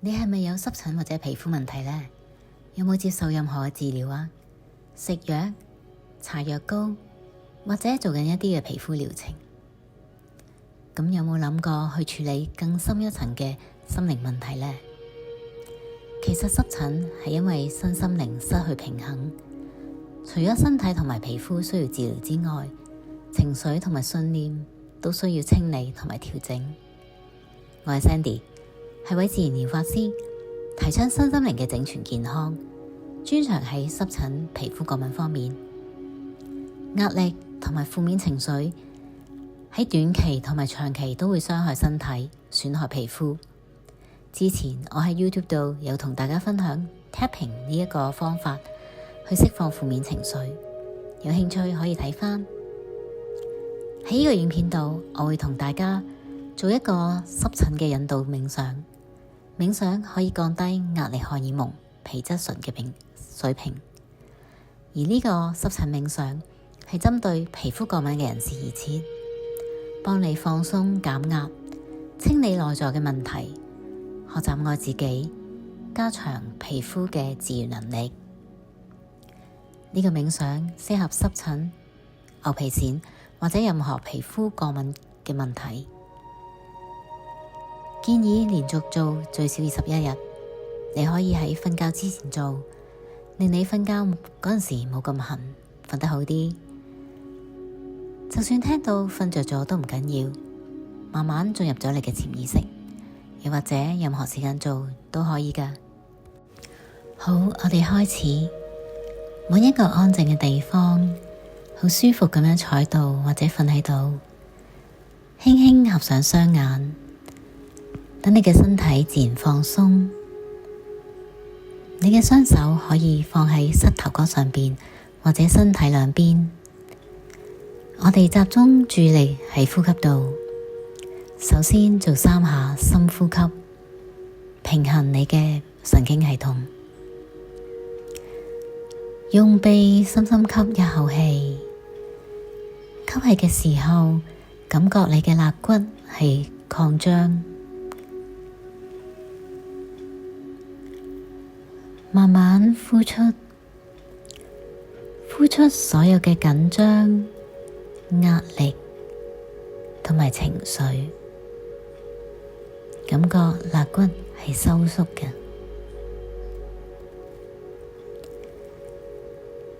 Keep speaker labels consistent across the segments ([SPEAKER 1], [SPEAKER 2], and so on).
[SPEAKER 1] 你係咪有濕疹或者皮膚問題呢？有冇接受任何嘅治療啊？食藥、搽藥膏或者做緊一啲嘅皮膚療程？咁有冇諗過去處理更深一層嘅心靈問題呢？其實濕疹係因為身心靈失去平衡，除咗身體同埋皮膚需要治療之外，情緒同埋信念都需要清理同埋調整。我係 Sandy，係位自然療法師，提倡身心靈嘅整全健康，專長喺濕疹、皮膚過敏方面。壓力同埋負面情緒喺短期同埋長期都會傷害身體、損害皮膚。之前我喺 YouTube 度有同大家分享 Tapping 呢一個方法去釋放負面情緒，有興趣可以睇返。喺呢個影片度，我會同大家做一個濕疹嘅引導冥想，冥想可以降低壓力荷爾蒙皮質醇嘅水平，而呢個濕疹冥想係針對皮膚過敏嘅人士而設，幫你放鬆減壓，清理內在嘅問題，學習愛自己，加強皮膚嘅治癒能力。呢個冥想適合濕疹、牛皮癬或者任何皮膚過敏嘅問題。建議連續做最少21日，你可以喺瞓覺之前做，令你瞓覺嗰陣時冇咁痕，瞓得好啲。就算聽到瞓着咗都唔緊要，慢慢進入咗你嘅潛意識，又或者任何時間做都可以㗎。好，我哋開始，揾一個安靜嘅地方，好舒服咁樣坐喺度或者瞓喺度，輕輕合上雙眼。等你嘅身體自然放鬆，你嘅雙手可以放喺膝頭哥上邊或者身體兩邊。我哋集中注意力喺呼吸度，首先做3下深呼吸，平衡你嘅神經系統。用鼻深深吸一口氣，吸氣嘅時候，感覺你嘅肋骨係擴張。慢慢呼出，呼出所有嘅緊張、壓力同埋情緒，感覺肋骨係收縮嘅。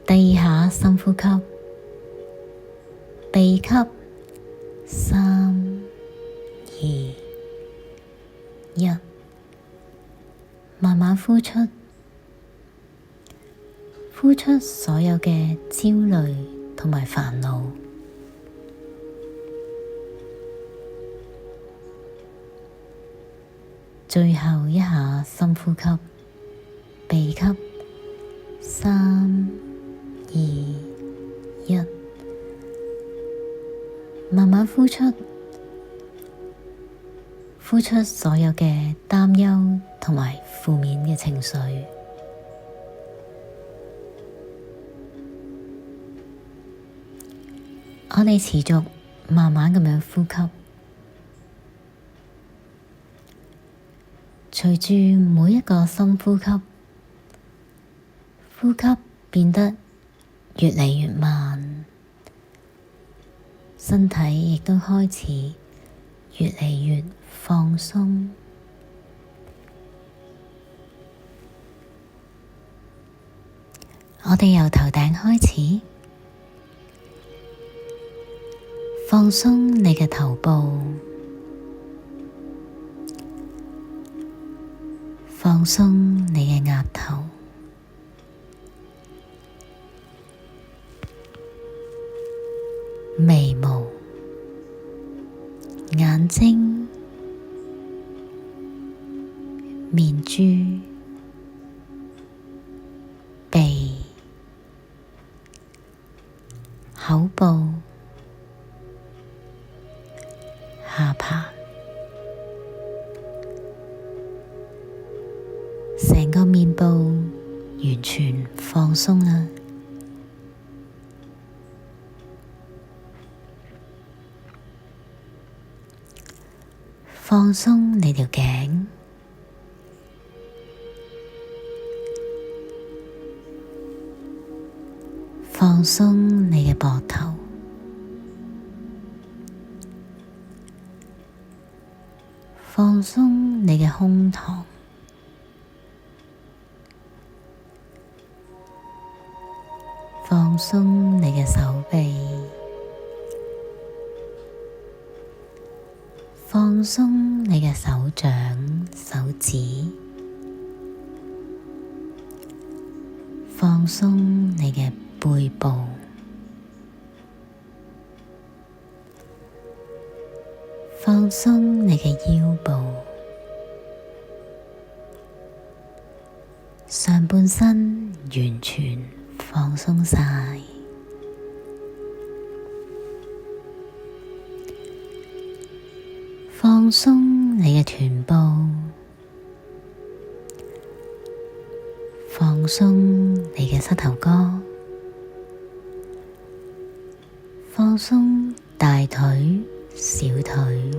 [SPEAKER 1] 第2下深呼吸，鼻吸3、2、1，慢慢呼出。呼出所有嘅焦慮同埋煩惱。最後一下深呼吸，鼻吸3、2、1，慢慢呼出。呼出所有嘅擔憂同埋負面嘅情緒。我哋持續慢慢咁樣呼吸，隨住每一個深呼吸，呼吸變得越嚟越慢，身體亦都開始越嚟越放鬆。我哋由頭頂開始，放鬆你嘅頭部，放鬆你嘅額頭，眉毛、眼睛、面珠、鼻、口部、下巴，成個面部完全放鬆啦。放鬆你條頸，放鬆你嘅膊頭，放鬆你嘅胸膛，放鬆你嘅手臂，放鬆你嘅手掌、手指，放鬆你嘅背部，放鬆你嘅腰部，上半身完全放鬆晒，放鬆你嘅臀部，放鬆你嘅膝頭哥，放鬆大腿、小腿，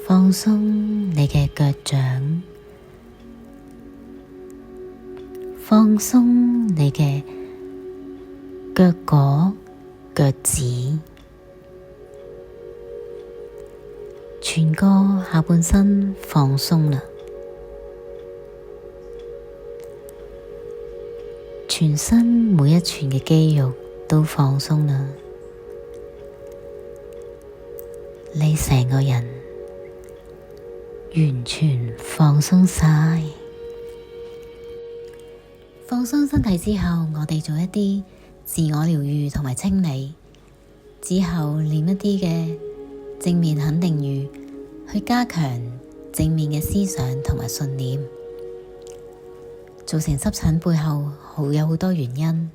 [SPEAKER 1] 放鬆你嘅腳掌，放鬆你嘅腳踝、腳趾，全個下半身放鬆啦，全身每一寸嘅肌肉都放鬆啦，你成個人完全放鬆晒。放鬆身體之後，我哋做一啲自我療癒同埋清理，之後念一啲嘅正面肯定語，去加強正面嘅思想同埋信念。造成濕疹背後有好多原因。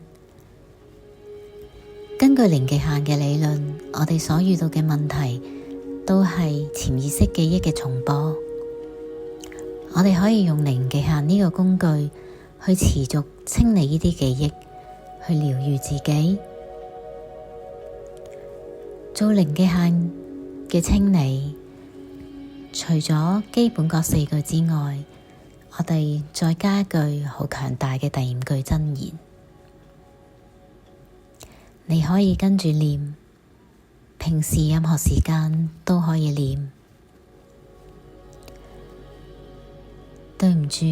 [SPEAKER 1] 根據零極限嘅理論，我哋所遇到嘅問題都係潛意識記憶嘅重播。我哋可以用零極限呢個工具去持續清理呢啲記憶，去療癒自己。做零極限嘅清理，除咗基本嗰4句之外，我哋再加一句好強大嘅第5句真言，你可以跟住念，平時任何時間都可以念。對唔住，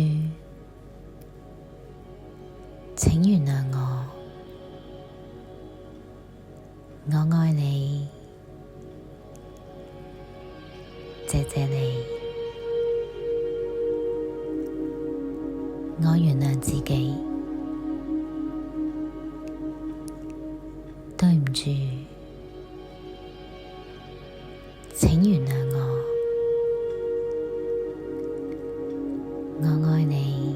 [SPEAKER 1] 請原諒我，我愛你，謝謝你。我原諒自己，對唔住，請原諒我，我愛你，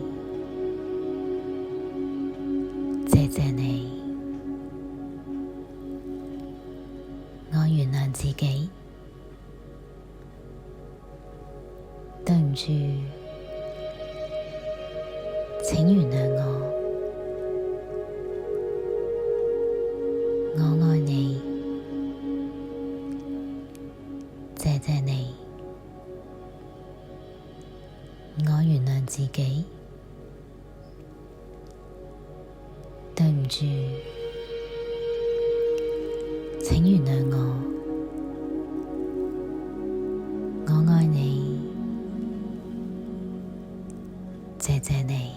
[SPEAKER 1] 謝謝你。我原諒自己，對唔住，請原諒我，我愛你，謝謝你。我原諒自己，對唔住，請原諒我，我愛你，謝謝你。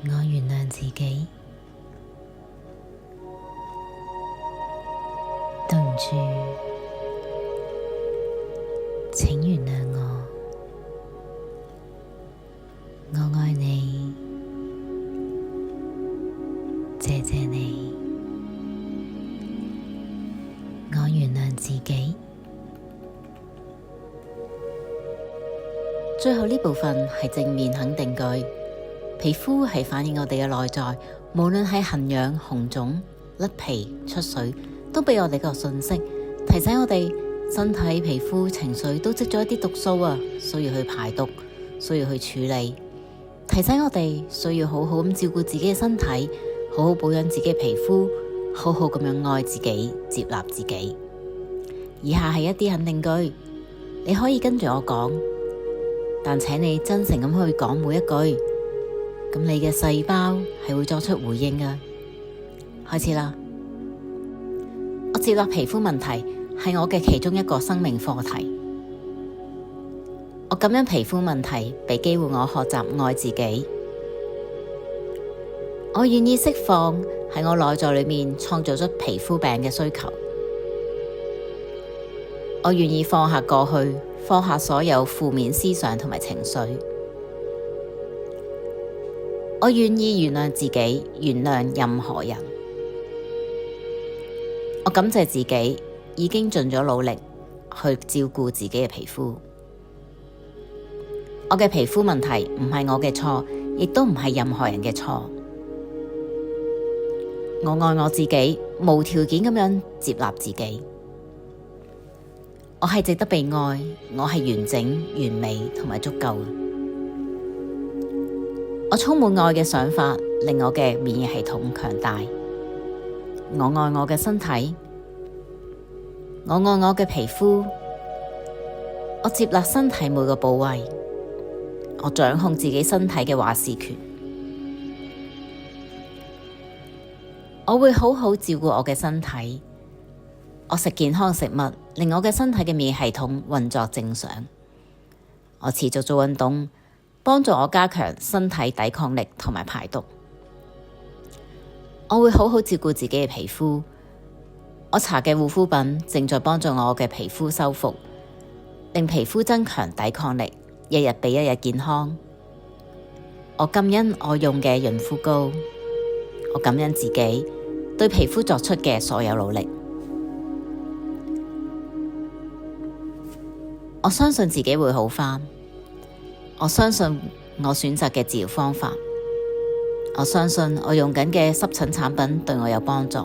[SPEAKER 1] 我原諒自己，對唔住，請原諒我，我愛你，謝謝你。我原諒自己。最後呢部分係正面肯定句。皮膚係反映我哋嘅內在，無論係痕癢、紅腫、甩皮、出水，都俾我哋個訊息，提醒我哋身體、皮膚、情緒都積咗一啲毒素啊，需要去排毒，需要去處理，提醒我哋需要好好咁照顧自己嘅身體，好好保養自己嘅皮膚，好好咁樣愛自己、接納自己。以下係一啲肯定句，你可以跟住我講。但請你真誠咁去講每一句，咁你嘅細胞係會作出回應㗎。開始啦！我接納皮膚問題係我嘅其中一個生命課題。我感恩皮膚問題俾機會我學習愛自己。我願意釋放喺我內在裏面創造出皮膚病嘅需求。我願意放下過去，放下所有負面思想同埋情緒。我願意原諒自己，原諒任何人。我感謝自己已經盡咗努力去照顧自己嘅皮膚。我嘅皮膚問題唔係我嘅錯，亦都唔係任何人嘅錯。我愛我自己，無條件咁樣接納自己。我係值得被愛，我係完整、完美同埋足夠嘅。我充滿愛嘅想法，令我嘅免疫系統強大。我愛我嘅身體，我愛我嘅皮膚，我接納身體每個部位，我掌控自己身體嘅話事權。我會好好照顧我嘅身體，我食健康食物，令我嘅身體嘅免疫系統運作正常。我持續做運動，幫助我加強身體抵抗力同埋排毒。我會好好照顧自己嘅皮膚，我搽嘅護膚品正在幫助我嘅皮膚修復，令皮膚增強抵抗力，一日比一日健康。我感恩我用嘅潤膚膏，我感恩自己對皮膚作出嘅所有努力。我相信自己會好返，我相信我選擇嘅治療方法，我相信我用緊嘅濕疹產品對我有幫助，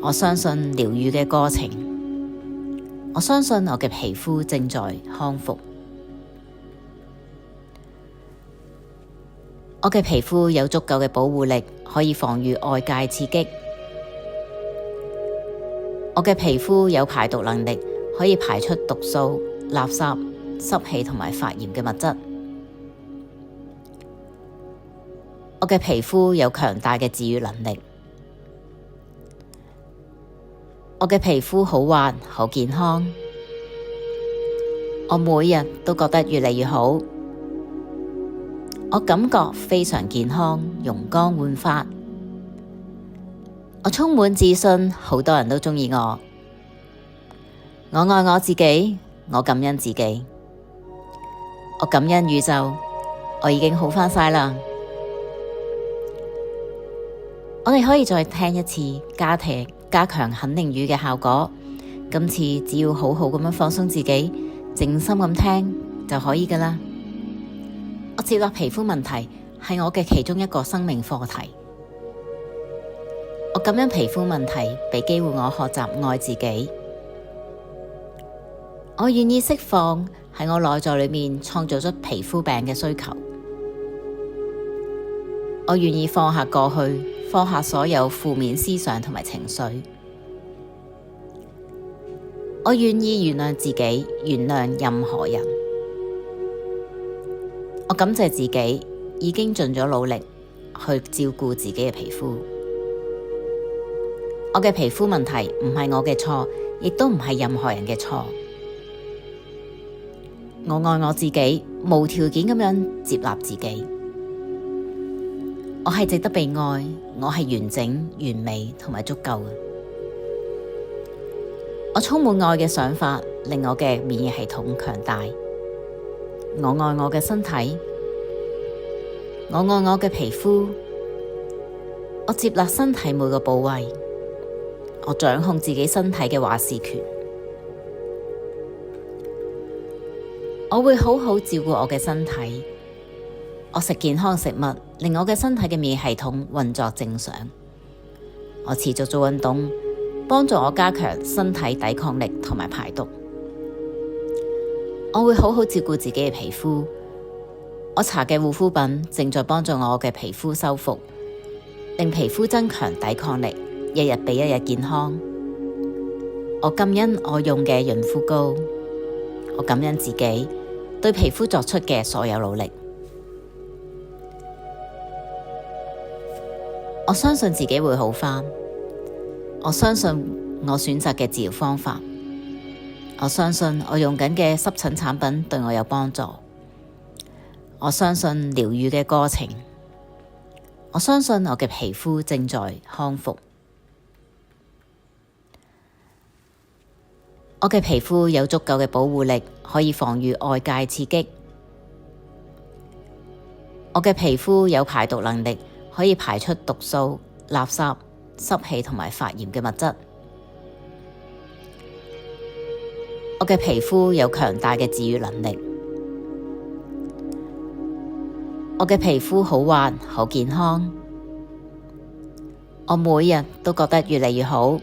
[SPEAKER 1] 我相信療癒嘅過程，我相信我嘅皮膚正在康復，我嘅皮膚有足夠嘅保護力，可以防禦外界刺激，我嘅皮膚有排毒能力，可以排出毒素、垃圾、濕氣同埋發炎嘅物質。我嘅皮膚有強大嘅治癒能力。我嘅皮膚好滑、好健康。我每日都覺得越嚟越好。我感覺非常健康、容光煥發。我充滿自信，好多人都鍾意我。我愛我自己，我感恩自己。我感恩宇宙，我已經好返晒啦。我哋可以再聽一次加強肯定語嘅效果。今次只要好好咁樣放鬆自己，靜心咁聽就可以㗎喇。我接納皮膚問題係我嘅其中一個生命課題。我感恩皮膚問題俾機會我學習愛自己。我願意釋放喺我內在裏面創造出皮膚病嘅需求。我願意放下過去，放下所有負面思想同埋情緒。我願意原諒自己，原諒任何人。我感謝自己已經盡咗努力去照顧自己嘅皮膚。我嘅皮膚問題唔係我嘅錯，亦都唔係任何人嘅錯。我愛我自己，無條件咁樣接納自己。我係值得被愛，我係完整、完美同埋足夠嘅。我充滿愛嘅想法，令我嘅免疫系統強大。我愛我嘅身體，我愛我嘅皮膚，我接納身體每個部位，我掌控自己身體嘅話事權。我會好好照顧我嘅身體，我食健康食物，令我嘅身體嘅免疫系統運作正常。我持續做運動，幫助我加強身體抵抗力同埋排毒。我會好好照顧自己嘅皮膚，我搽嘅護膚品正在幫助我嘅皮膚修復，令皮膚增強抵抗力，一日比一日健康。我感恩我用嘅潤膚膏，我感恩自己對皮膚作出嘅所有努力。我相信自己會好返，我相信我選擇嘅治療方法，我相信我用緊嘅濕疹產品對我有幫助，我相信療癒嘅過程，我相信我嘅皮膚正在康復，我嘅皮膚有足夠嘅保護力，可以防禦外界刺激，我嘅皮膚有排毒能力，可以排出毒素、垃圾、濕氣同埋發炎嘅物質。我嘅皮膚有強大嘅治癒能力。我嘅皮膚好滑、好健康。我每日都覺得越嚟越好。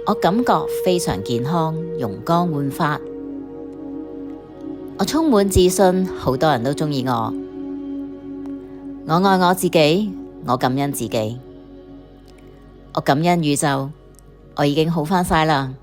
[SPEAKER 1] 我感覺非常健康、容光煥發。我充滿自信，好多人都鍾意我。我愛我自己，我感恩自己，我感恩宇宙，我已經好返晒啦。